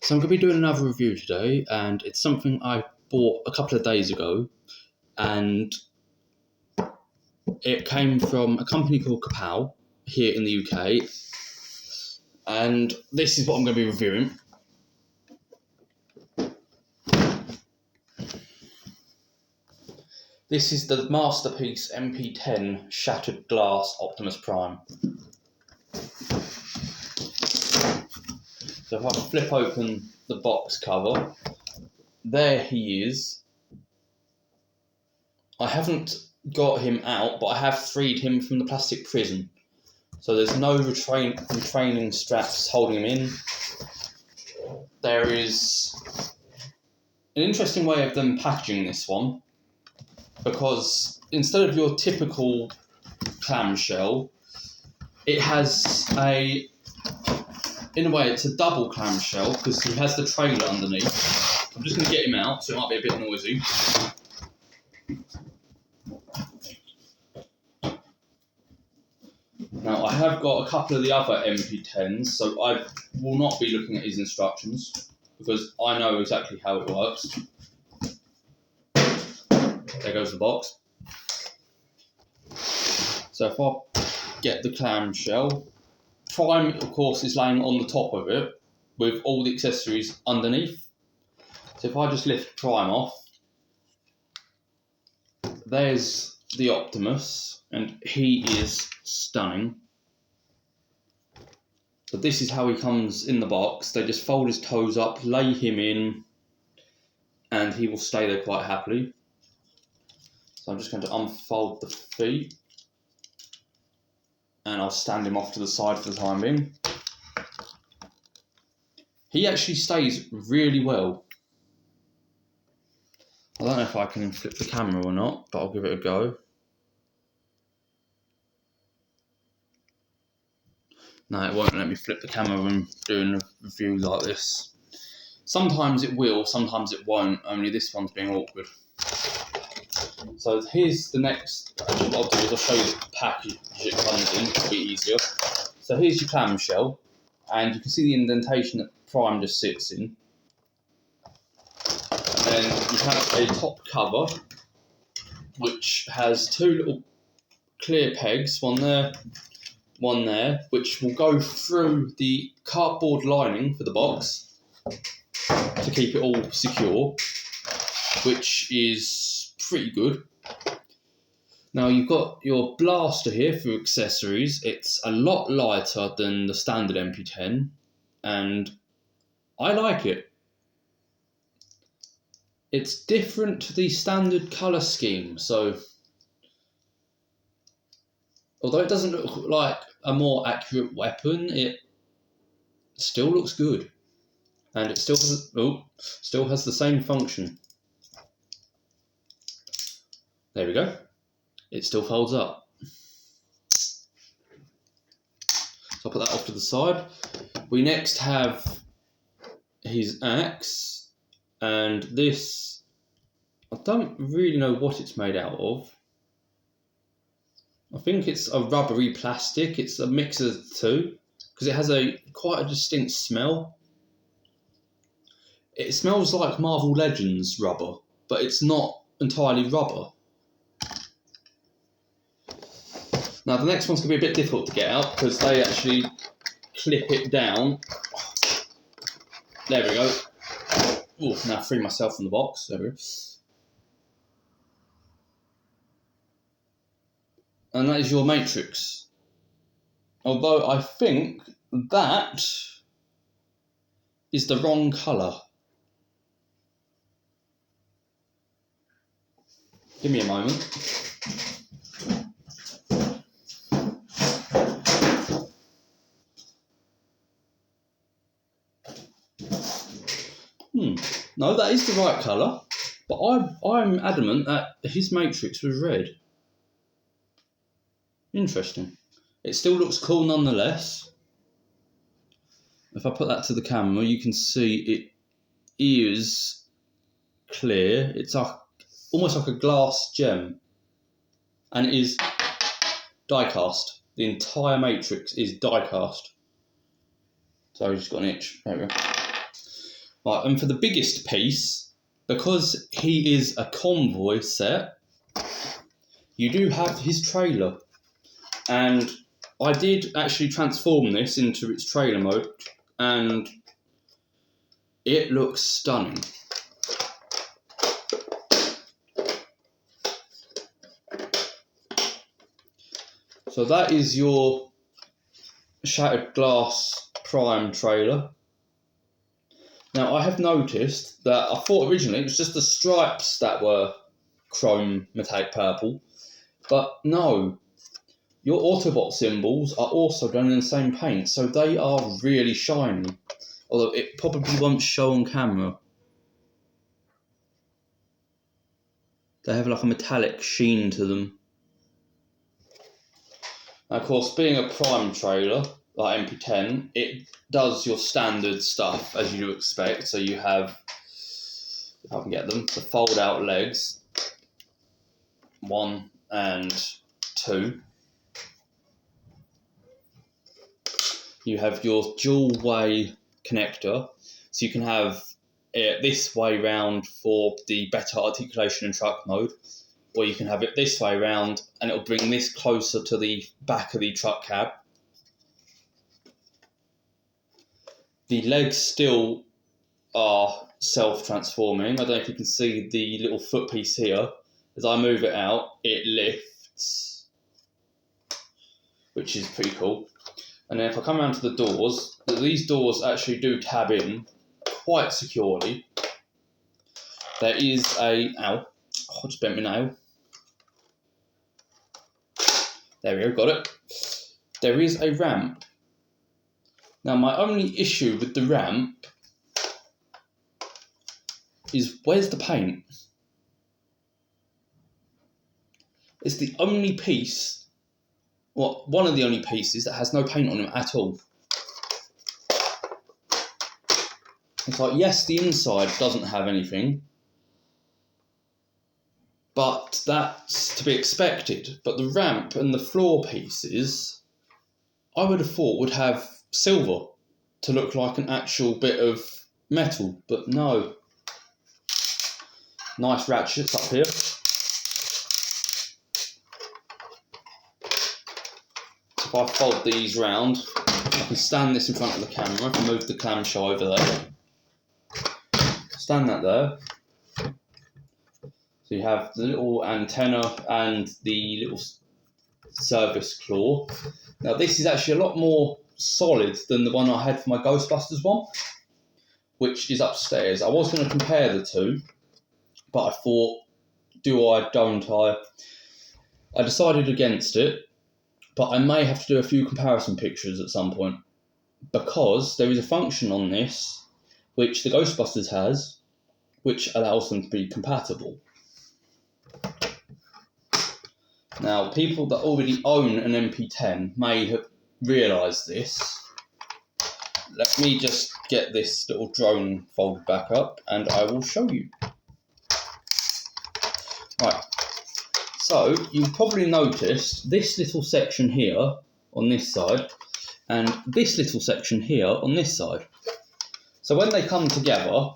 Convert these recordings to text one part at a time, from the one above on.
So I'm going to be doing another review today, and it's something I bought a couple of days ago, and it came from a company called Kapow here in the UK, and this is what I'm going to be reviewing. This is the Masterpiece MP10 Shattered Glass Optimus Prime. So if I flip open the box cover, there he is. I haven't got him out, but I have freed him from the plastic prison. So there's no retraining straps holding him in. There is an interesting way of them packaging this one, because instead of your typical clamshell, it has in a way, it's a double clamshell because he has the trailer underneath. I'm just going to get him out, so it might be a bit noisy. Now, I have got a couple of the other MP10s, so I will not be looking at his instructions because I know exactly how it works. There goes the box. So if I get the clamshell, Prime, of course, is laying on the top of it with all the accessories underneath. So if I just lift Prime off, there's the Optimus, and he is stunning. But this is how he comes in the box. They just fold his toes up, lay him in, and he will stay there quite happily. So I'm just going to unfold the feet, and I'll stand him off to the side for the time being. He actually stays really well. I don't know if I can flip the camera or not, but I'll give it a go. No, it won't let me flip the camera when doing a review like this. Sometimes it will, sometimes it won't, only this one's being awkward. So here's the next, actually what I'll do is I'll show you the package it comes in, it'll be easier. So here's your clamshell, and you can see the indentation that Prime just sits in. And then you have a top cover, which has two little clear pegs, one there, which will go through the cardboard lining for the box to keep it all secure, which is pretty good. Now you've got your blaster here for accessories. It's a lot lighter than the standard MP10, and I like it. It's different to the standard colour scheme, so although it doesn't look like a more accurate weapon, it still looks good, and it still has the same function. There we go. It still folds up. So I'll put that off to the side. We next have his axe, and this, I don't really know what it's made out of. I think it's a rubbery plastic. It's a mix of the two because it has quite a distinct smell. It smells like Marvel Legends rubber, but it's not entirely rubber. Now the next one's going to be a bit difficult to get out because they actually clip it down. There we go. Ooh, now free myself from the box. There we go. And that is your matrix. Although I think that is the wrong colour. Give me a moment. No, that is the right colour, but I'm adamant that his matrix was red. Interesting. It still looks cool nonetheless. If I put that to the camera, you can see it is clear. It's almost like a glass gem, and it is die cast. The entire matrix is die cast. So I've just got an itch. There we go. Right, and for the biggest piece, because he is a convoy set, you do have his trailer. And I did actually transform this into its trailer mode, and it looks stunning. So that is your Shattered Glass Prime trailer. Now I have noticed that I thought originally it was just the stripes that were chrome metallic purple, but no, your Autobot symbols are also done in the same paint, so they are really shiny, although it probably won't show on camera. They have like a metallic sheen to them. And of course, being a Prime trailer, like MP10, it does your standard stuff as you expect. So you have, if I can get them, the fold out legs, 1 and 2. You have your dual way connector, so you can have it this way round for the better articulation in truck mode, or you can have it this way round and it'll bring this closer to the back of the truck cab. The legs still are self-transforming. I don't know if you can see the little foot piece here. As I move it out, it lifts, which is pretty cool. And then if I come around to the doors, these doors actually do tab in quite securely. There is a... Ow. I just bent my nail. There we go, got it. There is a ramp. Now my only issue with the ramp is where's the paint? It's the only piece, well, one of the only pieces that has no paint on it at all. It's like, yes, the inside doesn't have anything, but that's to be expected. But the ramp and the floor pieces, I would have thought would have silver to look like an actual bit of metal, but no. Nice ratchets up here. If I fold these round, I can stand this in front of the camera. I can move the clamshell over there. Stand that there. So you have the little antenna and the little service claw. Now this is actually a lot more solid than the one I had for my Ghostbusters one, which is upstairs. I was going to compare the two, but I thought, do I, don't I? I decided against it, but I may have to do a few comparison pictures at some point, because there is a function on this, which the Ghostbusters has, which allows them to be compatible. Now, people that already own an MP10 may have realised this. Let me just get this little drone folded back up and I will show you. Right, so you've probably noticed this little section here on this side and this little section here on this side. So when they come together,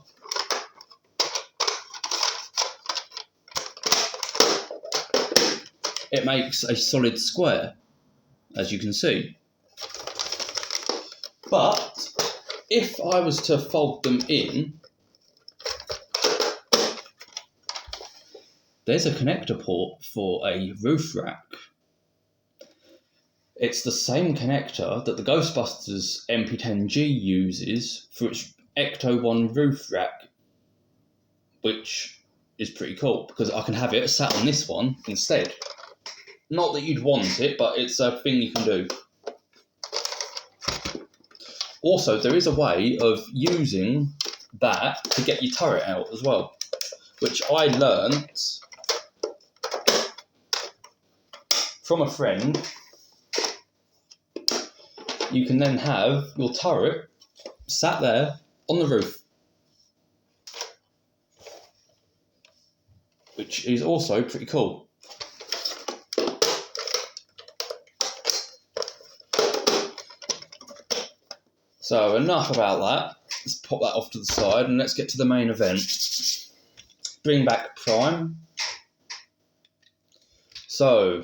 it makes a solid square, as you can see. But if I was to fold them in, there's a connector port for a roof rack. It's the same connector that the Ghostbusters MP10G uses for its Ecto 1 roof rack, which is pretty cool because I can have it sat on this one instead. Not that you'd want it, but it's a thing you can do. Also, there is a way of using that to get your turret out as well, which I learnt from a friend. You can then have your turret sat there on the roof, which is also pretty cool. So enough about that. let's pop that off to the side and let's get to the main event. Bring back Prime. So,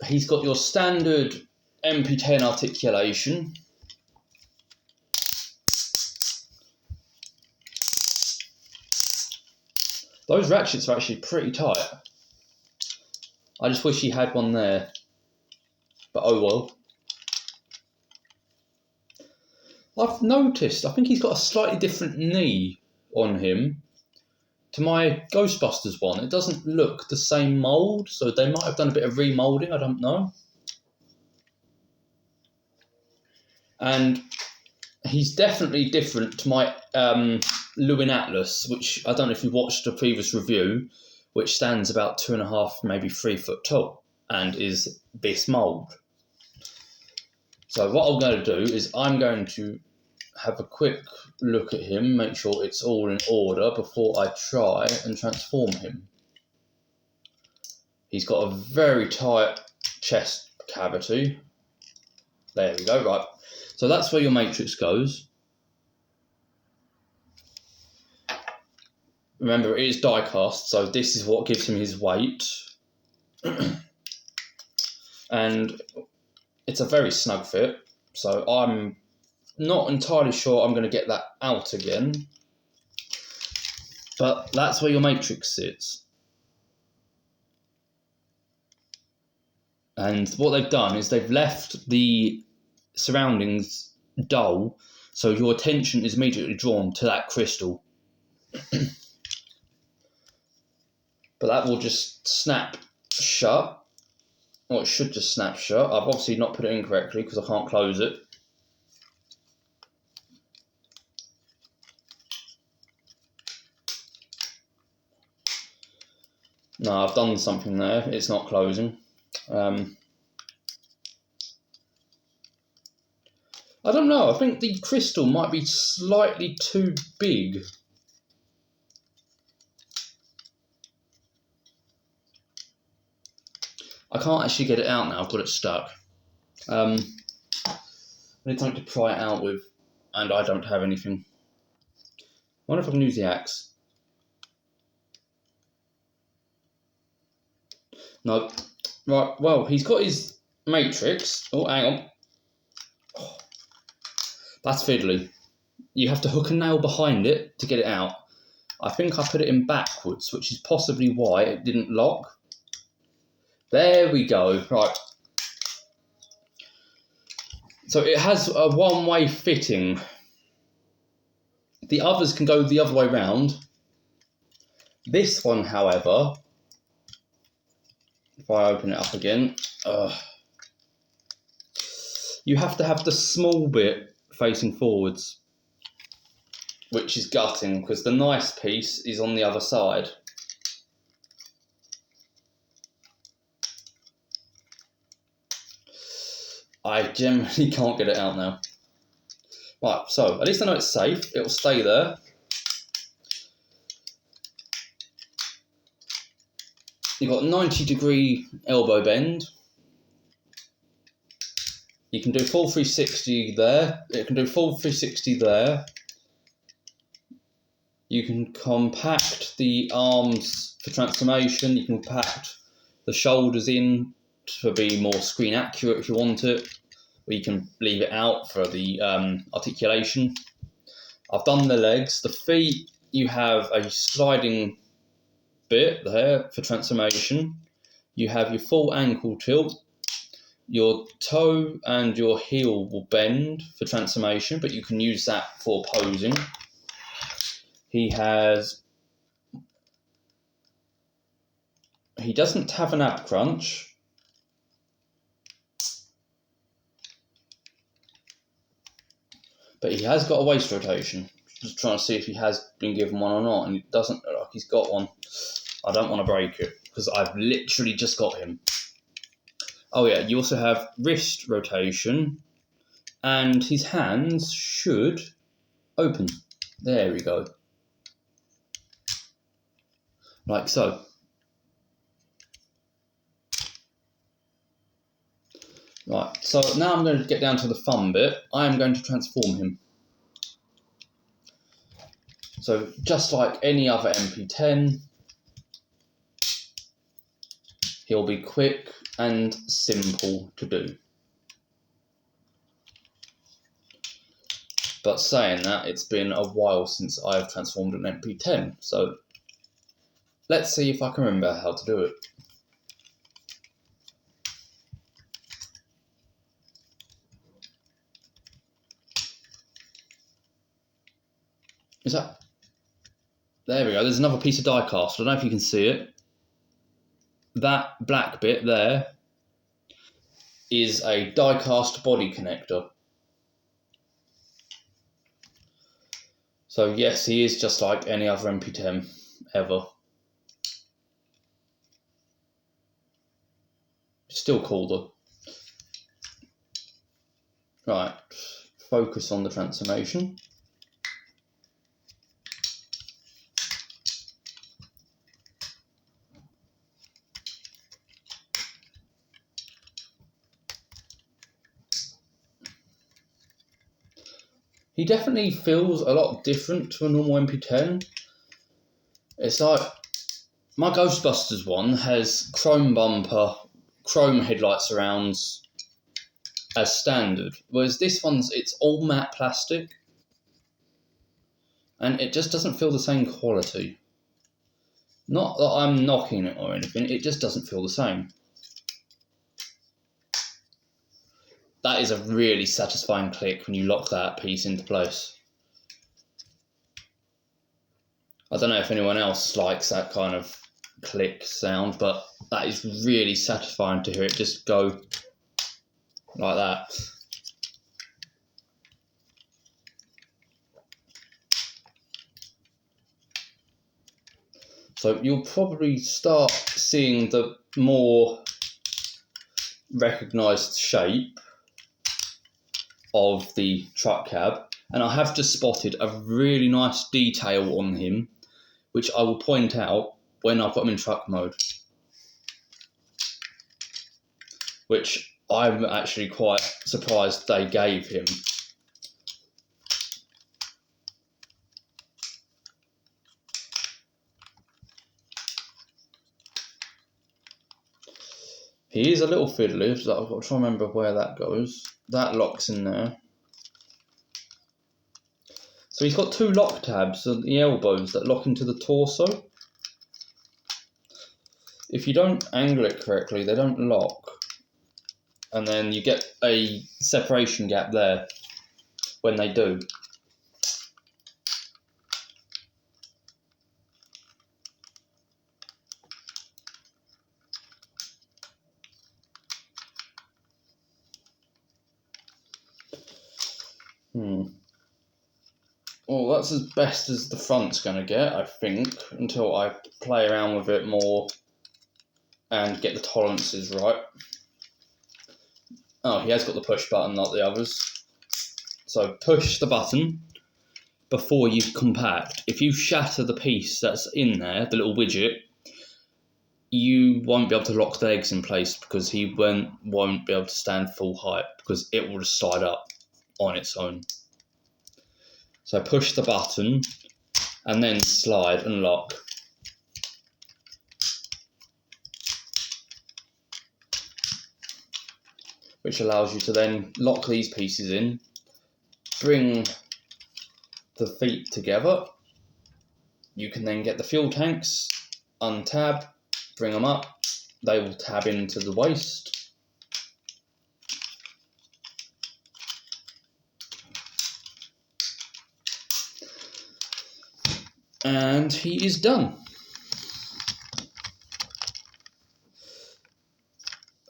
he's got your standard MP10 articulation. Those ratchets are actually pretty tight. I just wish he had one there. But oh well. I've noticed, I think he's got a slightly different knee on him to my Ghostbusters one. It doesn't look the same mould, so they might have done a bit of remoulding, I don't know. And he's definitely different to my Lewin Atlas, which I don't know if you watched a previous review, which stands about 2.5, maybe 3 foot tall and is this mould. So what I'm going to do is I'm going to have a quick look at him, make sure it's all in order before I try and transform him. He's got a very tight chest cavity. There we go, right. So that's where your matrix goes. Remember, it is die cast, so this is what gives him his weight. And it's a very snug fit, so I'm not entirely sure I'm going to get that out again. But that's where your matrix sits. And what they've done is they've left the surroundings dull, so your attention is immediately drawn to that crystal. But that will just snap shut. Or it should just snap shut. I've obviously not put it in correctly because I can't close it. No, I've done something there. It's not closing. I don't know. I think the crystal might be slightly too big. I can't actually get it out now. I've got it stuck. I need something to pry it out with, and I don't have anything. I wonder if I can use the axe. No. Right, well, he's got his matrix. Oh, hang on. Oh, that's fiddly. You have to hook a nail behind it to get it out. I think I put it in backwards, which is possibly why it didn't lock. There we go. Right. So it has a one-way fitting. The others can go the other way round. This one, however, if I open it up again, you have to have the small bit facing forwards, which is gutting because the nice piece is on the other side. I generally can't get it out now. Right, so at least I know it's safe. It will stay there. You've got 90-degree elbow bend. You can do full 360 there. It can do full 360 there. You can compact the arms for transformation. You can compact the shoulders in to be more screen accurate if you want it. Or you can leave it out for the articulation. I've done the legs. The feet, you have a sliding bit there for transformation. You have your full ankle tilt. Your toe and your heel will bend for transformation, but you can use that for posing. He doesn't have an ab crunch. But he has got a waist rotation. Just trying to see if he has been given one or not, and it doesn't look like he's got one. I don't want to break it because I've literally just got him. Oh yeah, you also have wrist rotation, and his hands should open. There we go. Like so. Right, so now I'm going to get down to the fun bit. I am going to transform him. So just like any other MP10, he'll be quick and simple to do. But saying that, it's been a while since I've transformed an MP10, so let's see if I can remember how to do it. Is that... There we go, there's another piece of die cast. I don't know if you can see it. That black bit there is a die cast body connector. So yes, he is just like any other MP10 ever. Still cool though. Right, focus on the transformation. He definitely feels a lot different to a normal MP10. It's like, my Ghostbusters one has chrome bumper, chrome headlight surrounds as standard, whereas this one's, it's all matte plastic. And it just doesn't feel the same quality. Not that I'm knocking it or anything, it just doesn't feel the same. That is a really satisfying click when you lock that piece into place. I don't know if anyone else likes that kind of click sound, but that is really satisfying to hear it just go like that. So you'll probably start seeing the more recognised shape of the truck cab, and I have just spotted a really nice detail on him, which I will point out when I put him in truck mode, which I'm actually quite surprised they gave him. He is a little fiddly, so I've got to try and remember where that goes. That locks in there. So he's got two lock tabs at the elbows that lock into the torso. If you don't angle it correctly, they don't lock. And then you get a separation gap there when they do. Well, that's as best as the front's going to get, I think, until I play around with it more and get the tolerances right. Oh, he has got the push button, not the others. So push the button before you compact. If you shatter the piece that's in there, the little widget, you won't be able to lock the legs in place because he won't be able to stand full height because it will just slide up on its own. So push the button and then slide and lock. Which allows you to then lock these pieces in, bring the feet together. You can then get the fuel tanks, untab, bring them up. They will tab into the waist. And he is done.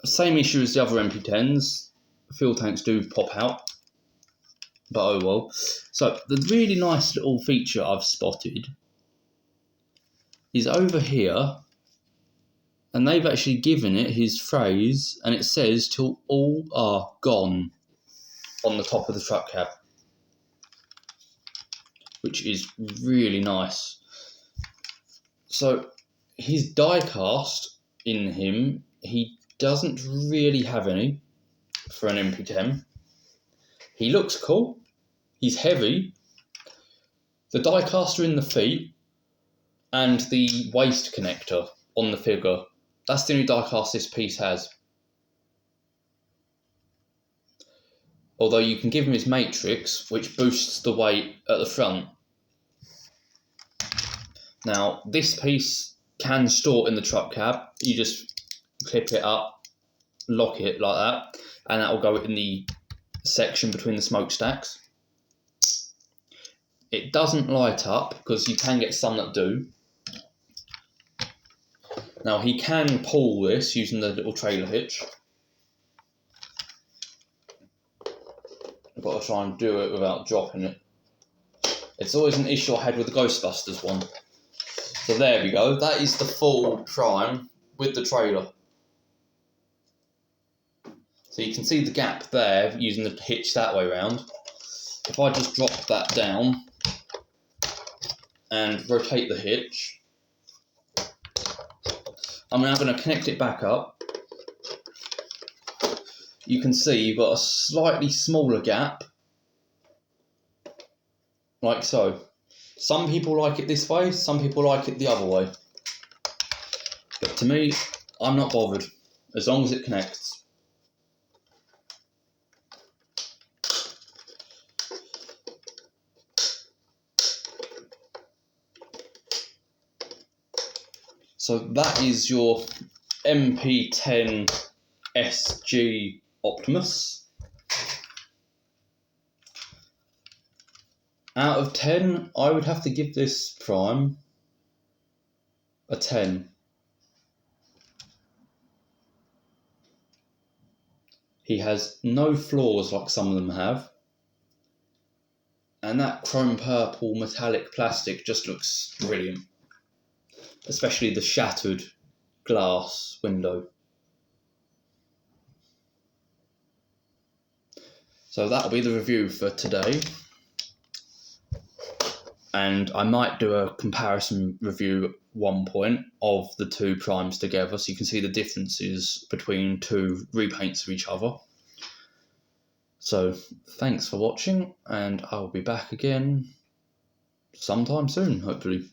Same issue as the other MP10s. Fuel tanks do pop out, but oh well. So the really nice little feature I've spotted is over here, and they've actually given it his phrase, and it says "till all are gone" on the top of the truck cab, which is really nice. So his die cast in him, he doesn't really have any for an MP10. He looks cool. He's heavy. the die caster in the feet and the waist connector on the figure. That's the only die cast this piece has. Although you can give him his matrix, which boosts the weight at the front. Now, this piece can store in the truck cab. You just clip it up, lock it like that, and that will go in the section between the smokestacks. It doesn't light up, because you can get some that do. Now, he can pull this using the little trailer hitch. I've got to try and do it without dropping it. It's always an issue I had with the Ghostbusters one. So there we go. That is the full Prime with the trailer. So you can see the gap there using the hitch that way around. If I just drop that down and rotate the hitch, I'm now going to connect it back up. You can see you've got a slightly smaller gap, like so. Some people like it this way, some people like it the other way. But to me, I'm not bothered, as long as it connects. So that is your MP10 SG Optimus. Out of 10, I would have to give this Prime a 10. He has no flaws like some of them have. And that chrome purple metallic plastic just looks brilliant. Especially the shattered glass window. So that'll be the review for today. And I might do a comparison review at one point of the two Primes together, so you can see the differences between two repaints of each other. So thanks for watching, and I'll be back again sometime soon, hopefully.